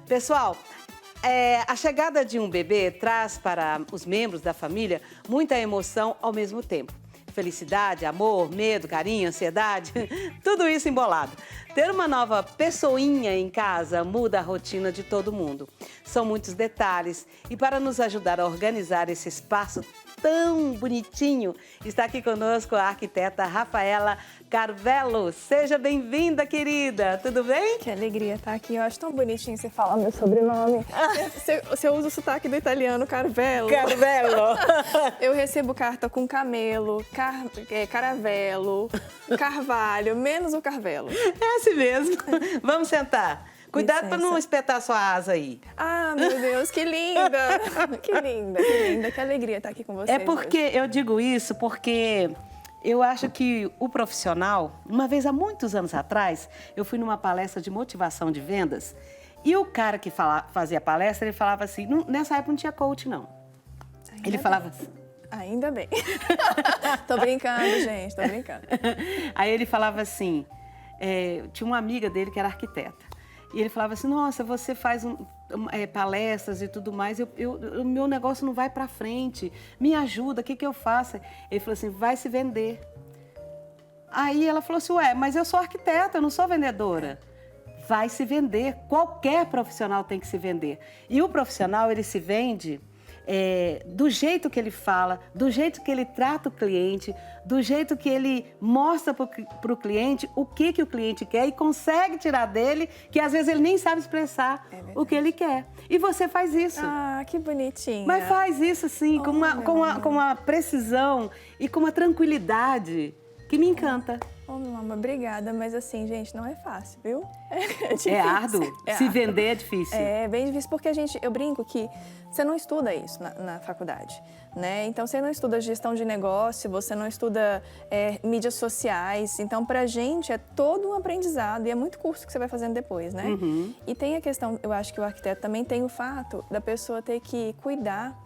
Pessoal, a chegada de um bebê traz para os membros da família muita emoção ao mesmo tempo. Felicidade, amor, medo, carinho, ansiedade, tudo isso embolado. Ter uma nova pessoinha em casa muda a rotina de todo mundo. São muitos detalhes e para nos ajudar a organizar esse espaço tão bonitinho, está aqui conosco a arquiteta Rafaela Carvello. Seja bem-vinda, querida. Tudo bem? Que alegria estar aqui. Eu acho tão bonitinho você falar meu sobrenome. Você usa o sotaque do italiano, Carvello. Carvello. Eu recebo carta com camelo, caravelo, carvalho, menos o Carvello. É assim mesmo. Vamos sentar. Cuidado para não espetar sua asa aí. Ah, meu Deus, que linda! Que linda, que linda. Que alegria estar aqui com vocês. É porque eu digo isso porque eu acho que o profissional, uma vez há muitos anos atrás, eu fui numa palestra de motivação de vendas e o cara que fazia a palestra, ele falava assim, nessa época não tinha coach, não. Ele falava assim. Ainda bem. Tô brincando, gente, tô brincando. Aí ele falava assim, tinha uma amiga dele que era arquiteta. E ele falava assim, nossa, você faz palestras e tudo mais, o meu negócio não vai para frente, me ajuda, o que eu faço? Ele falou assim, vai se vender. Aí ela falou assim, ué, mas eu sou arquiteta, eu não sou vendedora. Vai se vender, qualquer profissional tem que se vender. E o profissional, ele se vende do jeito que ele fala, do jeito que ele trata o cliente, do jeito que ele mostra para o cliente o que o cliente quer e consegue tirar dele, que às vezes ele nem sabe expressar o que ele quer. E você faz isso. Ah, que bonitinha. Mas faz isso, sim, com uma precisão e com uma tranquilidade que me encanta. Ô, meu amor, obrigada, mas assim, gente, não é fácil, viu? É árduo. Se vender é difícil. É bem difícil, porque eu brinco que você não estuda isso na faculdade, né? Então, você não estuda gestão de negócio, você não estuda mídias sociais. Então, pra gente, é todo um aprendizado e é muito curso que você vai fazendo depois, né? Uhum. E tem a questão, eu acho que o arquiteto também tem o fato da pessoa ter que cuidar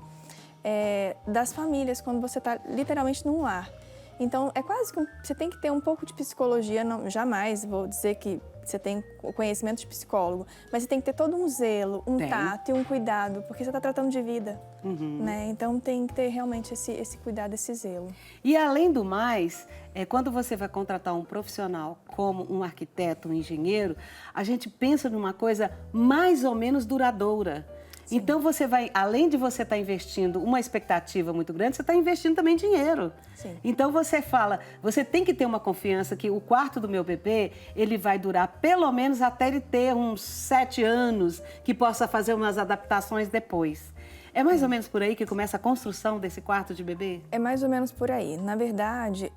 das famílias quando você está literalmente num lar. Então, é quase que você tem que ter um pouco de psicologia, não, jamais vou dizer que você tem o conhecimento de psicólogo, mas você tem que ter todo um zelo, um tato e um cuidado, porque você está tratando de vida, né? Então, tem que ter realmente esse cuidado, esse zelo. E, além do mais, quando você vai contratar um profissional como um arquiteto, um engenheiro, a gente pensa numa coisa mais ou menos duradoura. Sim. Então, você vai, além de você estar investindo uma expectativa muito grande, você está investindo também dinheiro. Sim. Então, você tem que ter uma confiança que o quarto do meu bebê, ele vai durar pelo menos até ele ter uns 7 anos, que possa fazer umas adaptações depois. É mais ou menos por aí que começa a construção desse quarto de bebê? É mais ou menos por aí. Na verdade,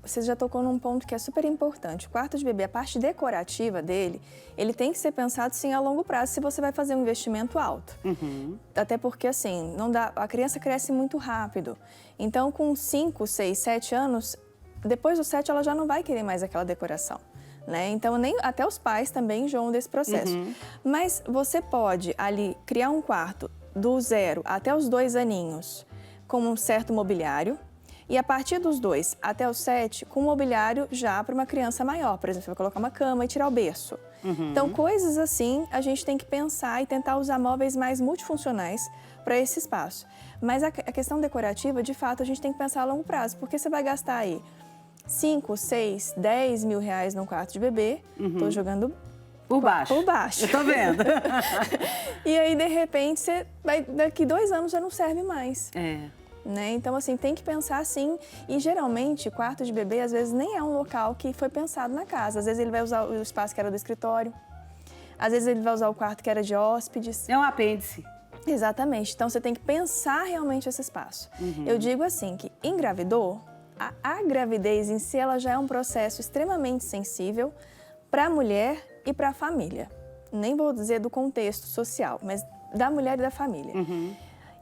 você já tocou num ponto que é super importante. O quarto de bebê, a parte decorativa dele, ele tem que ser pensado, sim, a longo prazo, se você vai fazer um investimento alto. Uhum. Até porque, assim, não dá, a criança cresce muito rápido. Então, com 5, 6, 7 anos, depois dos 7, ela já não vai querer mais aquela decoração, né? Então, até os pais também enjoam desse processo. Uhum. Mas você pode, ali, criar um quarto do 0 até os 2 aninhos, com um certo mobiliário, e a partir dos 2 até os 7, com mobiliário já para uma criança maior. Por exemplo, você vai colocar uma cama e tirar o berço. Uhum. Então, coisas assim, a gente tem que pensar e tentar usar móveis mais multifuncionais para esse espaço. Mas a questão decorativa, de fato, a gente tem que pensar a longo prazo, porque você vai gastar aí 5, 6, 10 mil reais num quarto de bebê. Tô jogando por baixo. Por baixo. Eu tô vendo. E aí, de repente, daqui 2 anos já não serve mais. Né? Então, assim, tem que pensar assim. E, geralmente, quarto de bebê, às vezes, nem é um local que foi pensado na casa. Às vezes, ele vai usar o espaço que era do escritório. Às vezes, ele vai usar o quarto que era de hóspedes. É um apêndice. Exatamente. Então, você tem que pensar realmente esse espaço. Uhum. Eu digo assim, que engravidou, a gravidez em si, ela já é um processo extremamente sensível para a mulher e para a família. Nem vou dizer do contexto social, mas da mulher e da família. Uhum.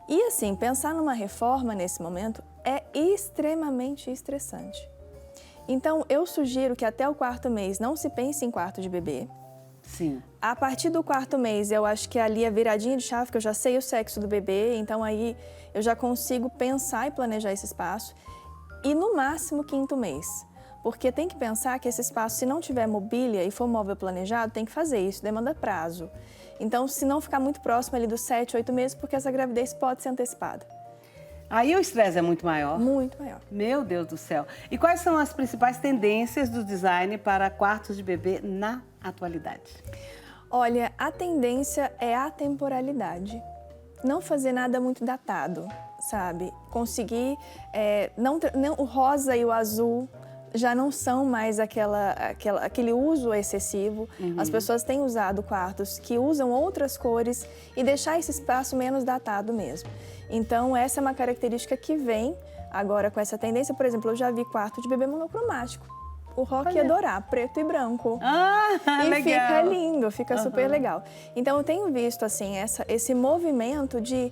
E assim, pensar numa reforma nesse momento é extremamente estressante. Então, eu sugiro que até o 4º mês não se pense em quarto de bebê. Sim. A partir do 4º mês, eu acho que ali é viradinha de chave, que eu já sei o sexo do bebê, então aí eu já consigo pensar e planejar esse espaço. E no máximo 5º mês. Porque tem que pensar que esse espaço, se não tiver mobília e for móvel planejado, tem que fazer isso, demanda prazo. Então, se não ficar muito próximo ali dos 7, 8 meses, porque essa gravidez pode ser antecipada. Aí o estresse é muito maior? Muito maior. Meu Deus do céu. E quais são as principais tendências do design para quartos de bebê na atualidade? Olha, a tendência é a temporalidade. Não fazer nada muito datado, sabe? Conseguir, o rosa e o azul já não são mais aquele uso excessivo. As pessoas têm usado quartos que usam outras cores e deixar esse espaço menos datado mesmo. Então, essa é uma característica que vem agora com essa tendência. Por exemplo, eu já vi quarto de bebê monocromático. O Rock ia adorar, preto e branco. E legal. Fica lindo, fica Uhum. super legal. Então, eu tenho visto, assim, esse movimento de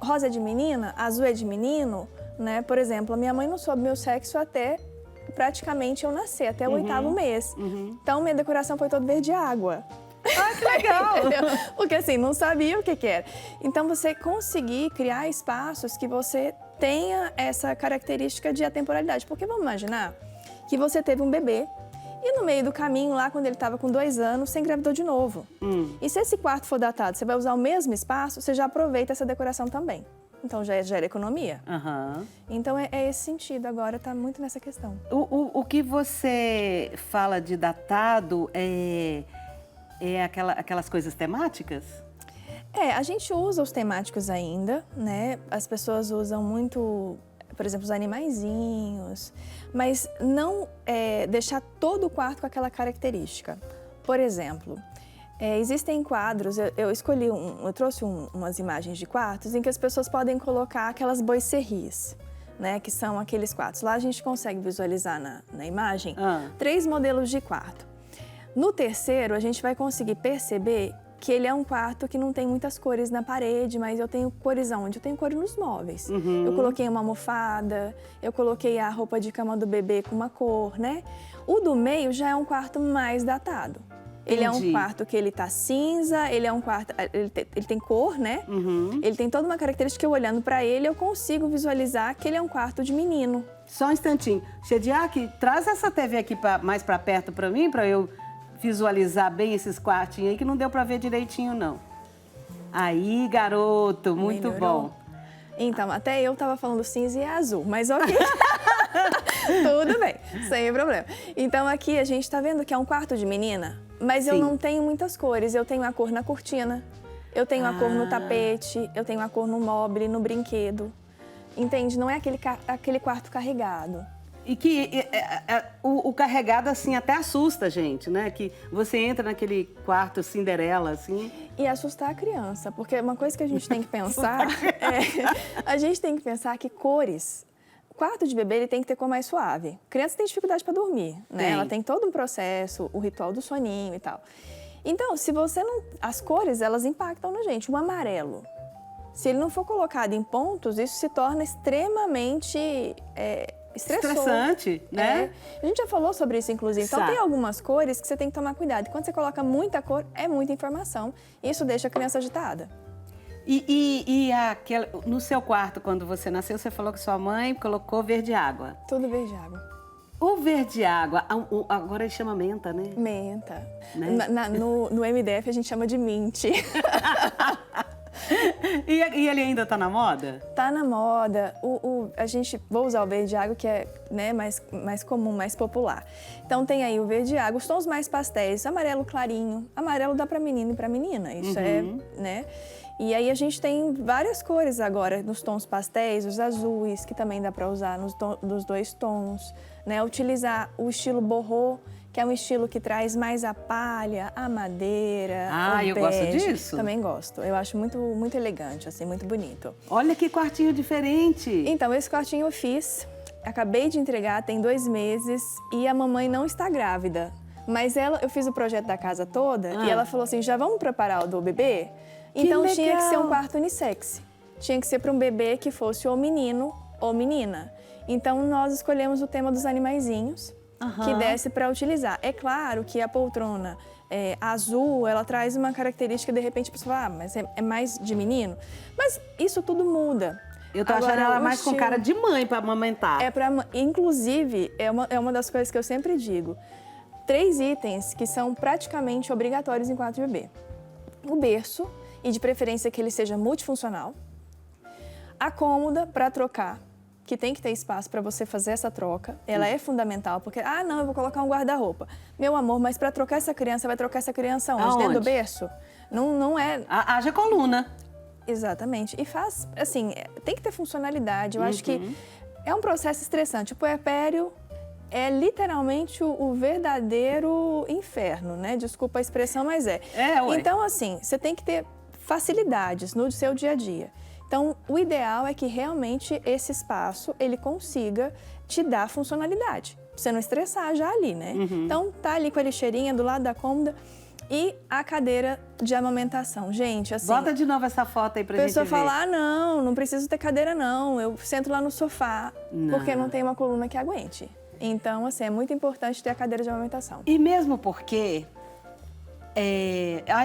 rosa é de menina, azul é de menino, né? Por exemplo, a minha mãe não soube meu sexo até praticamente eu nascer, até o 8º mês. Então, minha decoração foi toda verde água. Ah, que legal! Porque assim, não sabia o que era. Então, você conseguir criar espaços que você tenha essa característica de atemporalidade. Porque vamos imaginar que você teve um bebê e no meio do caminho, lá quando ele estava com 2 anos, você engravidou de novo. E se esse quarto for datado, você vai usar o mesmo espaço, você já aproveita essa decoração também. Então, já gera economia. Então, é esse sentido agora, está muito nessa questão. O que você fala de datado é aquelas coisas temáticas? A gente usa os temáticos ainda, né? As pessoas usam muito, por exemplo, os animaizinhos, mas não deixar todo o quarto com aquela característica. Por exemplo, existem quadros, eu trouxe umas imagens de quartos em que as pessoas podem colocar aquelas boiceries, né? Que são aqueles quartos. Lá a gente consegue visualizar na imagem 3 modelos de quarto. No terceiro, a gente vai conseguir perceber que ele é um quarto que não tem muitas cores na parede, mas eu tenho cores aonde? Eu tenho cores nos móveis. Eu coloquei uma almofada, eu coloquei a roupa de cama do bebê com uma cor, né? O do meio já é um quarto mais datado. Ele é um quarto que ele tá cinza, ele é um quarto, ele tem cor, né? Ele tem toda uma característica que eu olhando para ele, eu consigo visualizar que ele é um quarto de menino. Só um instantinho. Shediak, traz essa TV aqui mais para perto para mim, para eu visualizar bem esses quartinhos aí, que não deu para ver direitinho, não. Aí, garoto, muito bom. Então, até eu tava falando cinza e azul, mas ok. Tudo bem, sem problema. Então, aqui a gente tá vendo que é um quarto de menina, mas eu não tenho muitas cores. Eu tenho a cor na cortina, eu tenho a cor no tapete, eu tenho a cor no mobile, no brinquedo. Entende? Não é aquele quarto carregado. E que o carregado, assim, até assusta a gente, né? Que você entra naquele quarto Cinderela, assim... E assustar a criança, porque uma coisa que a gente tem que pensar a gente tem que pensar que cores... O quarto de bebê, ele tem que ter cor mais suave. A criança tem dificuldade para dormir, né? Ela tem todo um processo, o ritual do soninho e tal. Então, se você não... As cores, elas impactam na gente. O amarelo, se ele não for colocado em pontos, isso se torna extremamente... estressante, né? A gente já falou sobre isso, inclusive. Então, tem algumas cores que você tem que tomar cuidado. Quando você coloca muita cor, é muita informação. Isso deixa a criança agitada. No seu quarto, quando você nasceu, você falou que sua mãe colocou verde água. Tudo verde água. O verde água, agora ele chama menta, né? Menta. Né? No MDF a gente chama de mint. E ele ainda tá na moda? Tá na moda. Vou usar o verde água, que é, né, mais comum, mais popular. Então tem aí o verde água, os tons mais pastéis, amarelo clarinho. Amarelo dá para menino e para menina, isso né? E aí a gente tem várias cores agora nos tons pastéis, os azuis, que também dá para usar nos 2 tons, né? Utilizar o estilo boho, que é um estilo que traz mais a palha, a madeira, o bege. Gosto disso. Também gosto. Eu acho muito, muito elegante, assim, muito bonito. Olha que quartinho diferente. Então, esse quartinho eu fiz, acabei de entregar, tem 2 meses, e a mamãe não está grávida. Mas eu fiz o projeto da casa toda, e ela falou assim, já vamos preparar o do bebê? Então, tinha que ser um quarto unissex. Tinha que ser para um bebê que fosse ou menino ou menina. Então, nós escolhemos o tema dos animaizinhos, que desse para utilizar. É claro que a poltrona azul, ela traz uma característica, de repente, a pessoa fala, mas é mais de menino. Mas isso tudo muda. Eu tô achando ela mais com cara de mãe para amamentar. Inclusive, é uma das coisas que eu sempre digo. 3 itens que são praticamente obrigatórios em quarto de bebê. O berço, e de preferência que ele seja multifuncional. A cômoda para trocar, que tem que ter espaço para você fazer essa troca. Ela é fundamental, porque, não, eu vou colocar um guarda-roupa. Meu amor, mas para trocar essa criança, vai trocar essa criança onde? Aonde? Dentro do berço? Não é... Haja coluna. Exatamente. E faz, assim, tem que ter funcionalidade. Eu acho que é um processo estressante. O puerpério é literalmente o verdadeiro inferno, né? Desculpa a expressão, mas é. Ué. Então, assim, você tem que ter facilidades no seu dia a dia. Então, o ideal é que realmente esse espaço, ele consiga te dar funcionalidade. Pra você não estressar já ali, né? Então, tá ali com a lixeirinha do lado da cômoda e a cadeira de amamentação. Gente, assim... Bota de novo essa foto aí pra gente ver. A pessoa fala, não preciso ter cadeira não, eu sento lá no sofá, porque não tem uma coluna que aguente. Então, assim, é muito importante ter a cadeira de amamentação. E mesmo porque...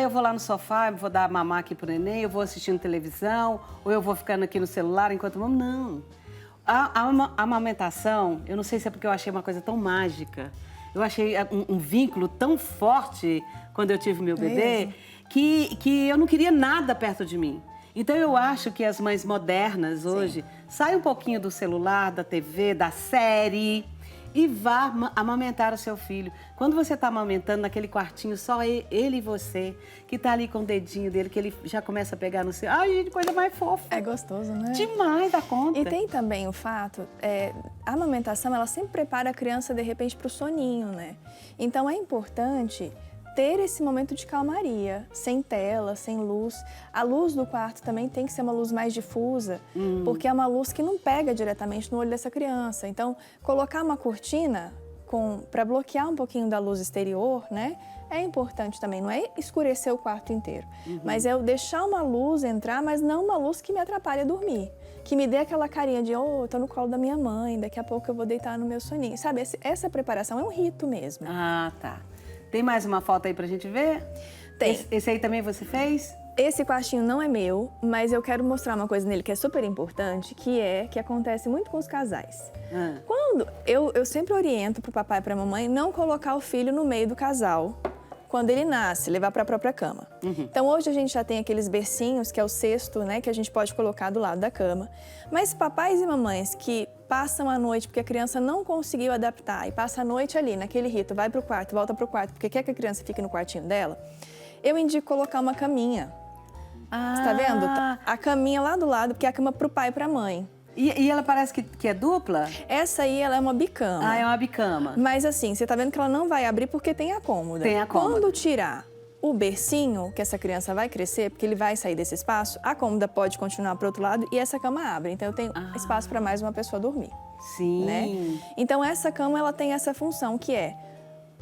eu vou lá no sofá, eu vou dar mamar aqui pro neném, eu vou assistindo televisão, ou eu vou ficando aqui no celular enquanto mamo. Não. A amamentação, eu não sei se é porque eu achei uma coisa tão mágica, eu achei um vínculo tão forte quando eu tive meu bebê, que eu não queria nada perto de mim. Então eu acho que as mães modernas hoje saem um pouquinho do celular, da TV, da série... e vá amamentar o seu filho. Quando você está amamentando naquele quartinho, só ele e você, que está ali com o dedinho dele, que ele já começa a pegar no seu... Ai, gente, coisa mais fofa. É gostoso, né? Demais da conta. E tem também o fato, a amamentação, ela sempre prepara a criança, de repente, para o soninho, né? Então, é importante ter esse momento de calmaria, sem tela, sem luz. A luz do quarto também tem que ser uma luz mais difusa, porque é uma luz que não pega diretamente no olho dessa criança. Então, colocar uma cortina para bloquear um pouquinho da luz exterior, né? É importante também, não é escurecer o quarto inteiro, mas é eu deixar uma luz entrar, mas não uma luz que me atrapalhe a dormir. Que me dê aquela carinha de, eu tô no colo da minha mãe, daqui a pouco eu vou deitar no meu soninho. Sabe, essa preparação é um rito mesmo. Ah, tá. Tem mais uma foto aí pra gente ver? Tem. Esse aí também você fez? Esse quartinho não é meu, mas eu quero mostrar uma coisa nele que é super importante, que acontece muito com os casais. Quando eu sempre oriento pro papai e pra mamãe não colocar o filho no meio do casal quando ele nasce, levar para a própria cama. Então hoje a gente já tem aqueles bercinhos, que é o cesto, né, que a gente pode colocar do lado da cama. Mas papais e mamães que passam a noite porque a criança não conseguiu adaptar e passa a noite ali naquele rito, vai pro quarto, volta pro quarto, porque quer que a criança fique no quartinho dela, eu indico colocar uma caminha. Você tá vendo? A caminha lá do lado, porque é a cama pro pai e pra mãe. E ela parece que é dupla? Essa aí, ela é uma bicama. Ah, é uma bicama. Mas assim, você tá vendo que ela não vai abrir porque tem a cômoda. Tem a cômoda. Quando tirar o bercinho, que essa criança vai crescer, porque ele vai sair desse espaço, a cômoda pode continuar pro outro lado e essa cama abre. Então eu tenho espaço para mais uma pessoa dormir. Sim. Né? Então essa cama, ela tem essa função que é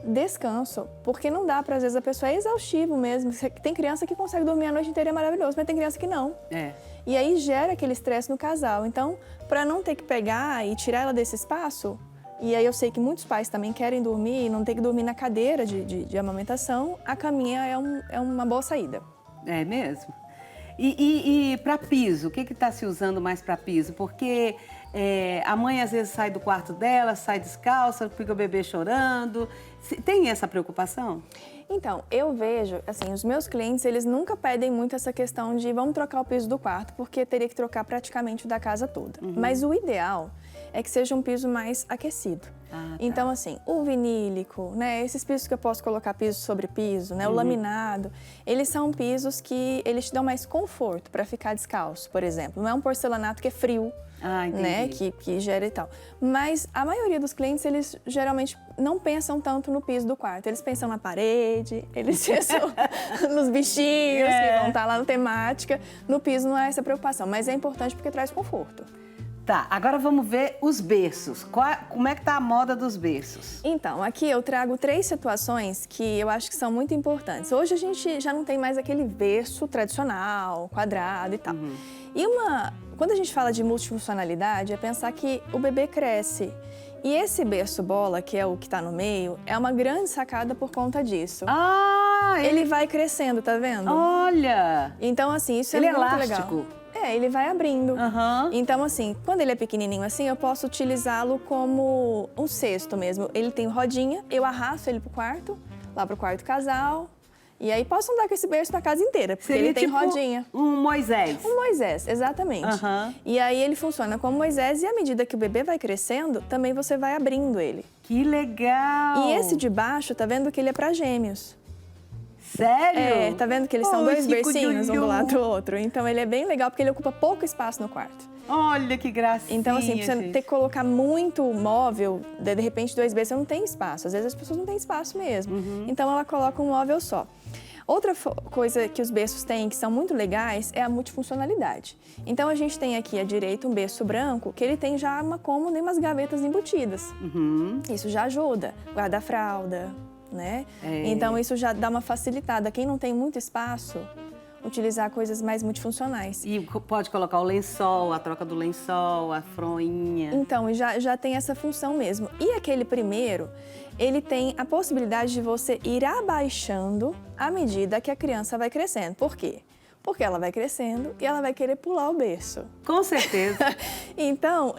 descanso, porque não dá para, às vezes, a pessoa é exaustivo mesmo. Tem criança que consegue dormir a noite inteira, é maravilhoso, mas tem criança que não. E aí gera aquele estresse no casal. Então, para não ter que pegar e tirar ela desse espaço, e aí eu sei que muitos pais também querem dormir e não ter que dormir na cadeira de amamentação, a caminha é uma boa saída. É mesmo? E para piso, o que está se usando mais para piso? Porque a mãe às vezes sai do quarto dela, sai descalça, fica o bebê chorando. Tem essa preocupação? Então, eu vejo, assim, os meus clientes, eles nunca pedem muito essa questão de vamos trocar o piso do quarto, porque teria que trocar praticamente o da casa toda. Mas o ideal é que seja um piso mais aquecido. Então, assim, o vinílico, né, esses pisos que eu posso colocar piso sobre piso, né, o laminado, eles são pisos que eles te dão mais conforto para ficar descalço, por exemplo. Não é um porcelanato que é frio, né, que gera e tal. Mas a maioria dos clientes, eles geralmente não pensam tanto no piso do quarto. Eles pensam na parede, eles pensam nos bichinhos que vão estar lá na temática. No piso não há essa preocupação, mas é importante porque traz conforto. Tá, agora vamos ver os berços. Como é que tá a moda dos berços? Então, aqui eu trago 3 situações que eu acho que são muito importantes. Hoje a gente já não tem mais aquele berço tradicional, quadrado e tal. E quando a gente fala de multifuncionalidade, é pensar que o bebê cresce. E esse berço bola, que é o que está no meio, é uma grande sacada por conta disso. Ele vai crescendo, tá vendo? Olha! Então, assim, isso é muito elástico. Legal. Ele vai abrindo. Aham. Então, assim, quando ele é pequenininho assim, eu posso utilizá-lo como um cesto mesmo. Ele tem rodinha, eu arrasto ele pro quarto, lá pro quarto casal. E aí posso andar com esse berço na casa inteira, porque Seria ele tem tipo rodinha. um Moisés. Um Moisés, exatamente. Aham. E aí ele funciona como Moisés e à medida que o bebê vai crescendo, também você vai abrindo ele. Que legal! E esse de baixo, tá vendo que ele é para gêmeos? Sério? Tá vendo que eles são dois que bercinhos, um do lado curiuiu. do outro. Então ele é bem legal porque ele ocupa pouco espaço no quarto. Olha que gracinha, Então, assim, pra você gente. ter que colocar muito móvel, de repente 2 berços, você não tem espaço. Às vezes as pessoas não têm espaço mesmo. Então ela coloca um móvel só. Outra coisa que os berços têm, que são muito legais, é a multifuncionalidade. Então, a gente tem aqui à direita um berço branco, que ele tem já uma cômoda e umas gavetas embutidas. Isso já ajuda. Guarda-fralda, né? Então, isso já dá uma facilitada. Quem não tem muito espaço, utilizar coisas mais multifuncionais. E pode colocar o lençol, a troca do lençol, a fronha. Então, já tem essa função mesmo. E aquele primeiro, ele tem a possibilidade de você ir abaixando à medida que a criança vai crescendo. Por quê? Porque ela vai crescendo e ela vai querer pular o berço. Com certeza. Então,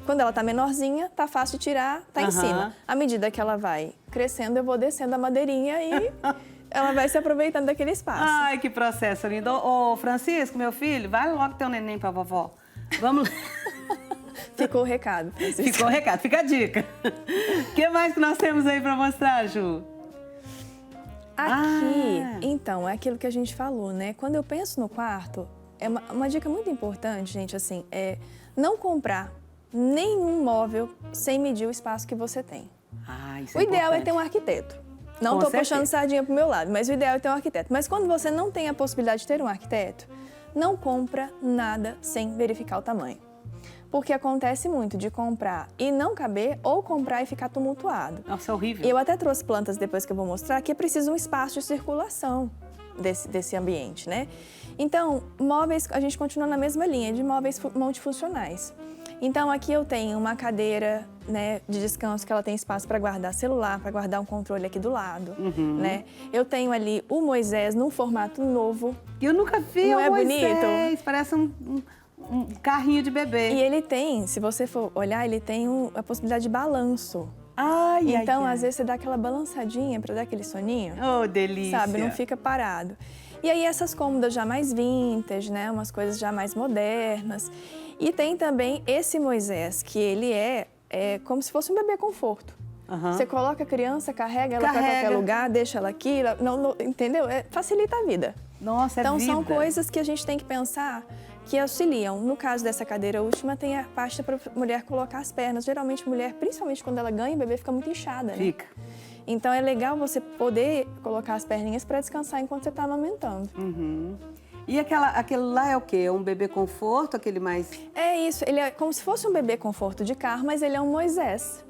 quando ela tá menorzinha, tá fácil de tirar, tá em cima. À medida que ela vai crescendo, eu vou descendo a madeirinha e ela vai se aproveitando daquele espaço. Ai, que processo lindo. Ô, Francisco, meu filho, vai logo ter um neném pra vovó. Vamos lá. Ficou o recado, Francisco. Ficou o recado, fica a dica. O que mais que nós temos aí pra mostrar, Ju? Aqui, então, é aquilo que a gente falou, né? Quando eu penso no quarto, é uma dica muito importante, gente, assim, é não comprar nenhum móvel sem medir o espaço que você tem. Isso O ideal é ter um arquiteto. Não estou puxando sardinha pro meu lado, mas o ideal é ter um arquiteto. Mas quando você não tem a possibilidade de ter um arquiteto, não compra nada sem verificar o tamanho. Porque acontece muito de comprar e não caber ou comprar e ficar tumultuado. Nossa, é horrível. Eu até trouxe plantas depois que eu vou mostrar que é preciso um espaço de circulação desse ambiente, né? Então, móveis, a gente continua na mesma linha de móveis multifuncionais. Então, aqui eu tenho uma cadeira, né, de descanso que ela tem espaço para guardar celular, para guardar um controle aqui do lado, né? Eu tenho ali o Moisés num formato novo. Eu nunca vi Não o é Moisés. bonito? Parece um carrinho de bebê. E ele tem, se você for olhar, ele tem a possibilidade de balanço. Ai, Então, às vezes, você dá aquela balançadinha para dar aquele soninho. Oh, delícia. Sabe, não fica parado. E aí, essas cômodas já mais vintage, né? Umas coisas já mais modernas. E tem também esse Moisés, que ele é como se fosse um bebê conforto. Você coloca a criança, carrega ela para qualquer lugar, deixa ela aqui, entendeu? Facilita a vida. Nossa, então, vida. são coisas que a gente tem que pensar que auxiliam. No caso dessa cadeira última, tem a parte para a mulher colocar as pernas. Geralmente, mulher, principalmente quando ela ganha, o bebê fica muito inchada, né? Fica. Então, é legal você poder colocar as perninhas para descansar enquanto você está amamentando. E aquele lá é o quê? É um bebê conforto, aquele mais... É isso, ele é como se fosse um bebê conforto de carro, mas ele é um Moisés.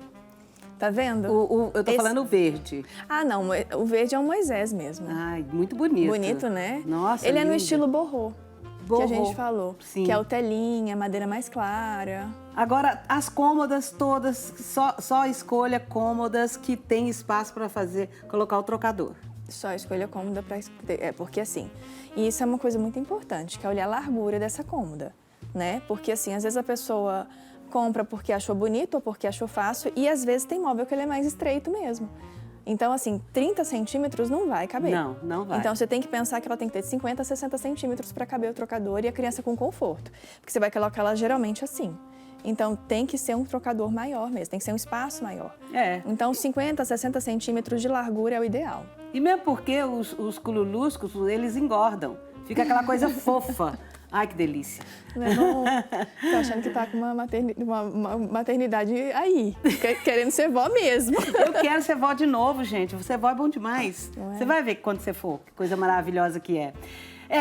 Tá vendo? Eu tô falando o verde. Ah, não, o verde é um Moisés mesmo. Ai, muito bonito. Bonito, né? Nossa, ele é no lindo. estilo borrô. Que a gente falou. Sim. Que é o telinha, madeira mais clara. Agora, as cômodas todas, só escolha cômodas que tem espaço para colocar o trocador. Só escolha cômoda para... porque assim, e isso é uma coisa muito importante, que é olhar a largura dessa cômoda, né? Porque assim, às vezes a pessoa compra porque achou bonito ou porque achou fácil e às vezes tem móvel que ele é mais estreito mesmo. Então, assim, 30 centímetros não vai caber. Não vai. Então, você tem que pensar que ela tem que ter 50 a 60 centímetros para caber o trocador e a criança com conforto. Porque você vai colocar ela geralmente assim. Então, tem que ser um trocador maior mesmo, tem que ser um espaço maior. Então, 50 a 60 centímetros de largura é o ideal. E mesmo porque os cululuscos, eles engordam. Fica aquela coisa fofa. Ai, que delícia. Não é bom? Tô achando que tá com uma maternidade aí, querendo ser vó mesmo. Eu quero ser vó de novo, gente. Ser vó é bom demais. Você vai ver quando você for, que coisa maravilhosa que é.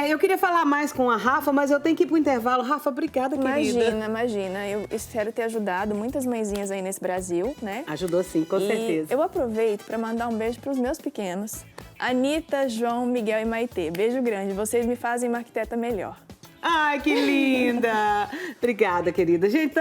Eu queria falar mais com a Rafa, mas eu tenho que ir pro intervalo. Rafa, obrigada, querida. Imagina. Eu espero ter ajudado muitas mãezinhas aí nesse Brasil, né? Ajudou sim, com certeza. Eu aproveito para mandar um beijo para os meus pequenos. Anitta, João, Miguel e Maitê. Beijo grande. Vocês me fazem uma arquiteta melhor. Ai, que linda! Obrigada, querida. Gente,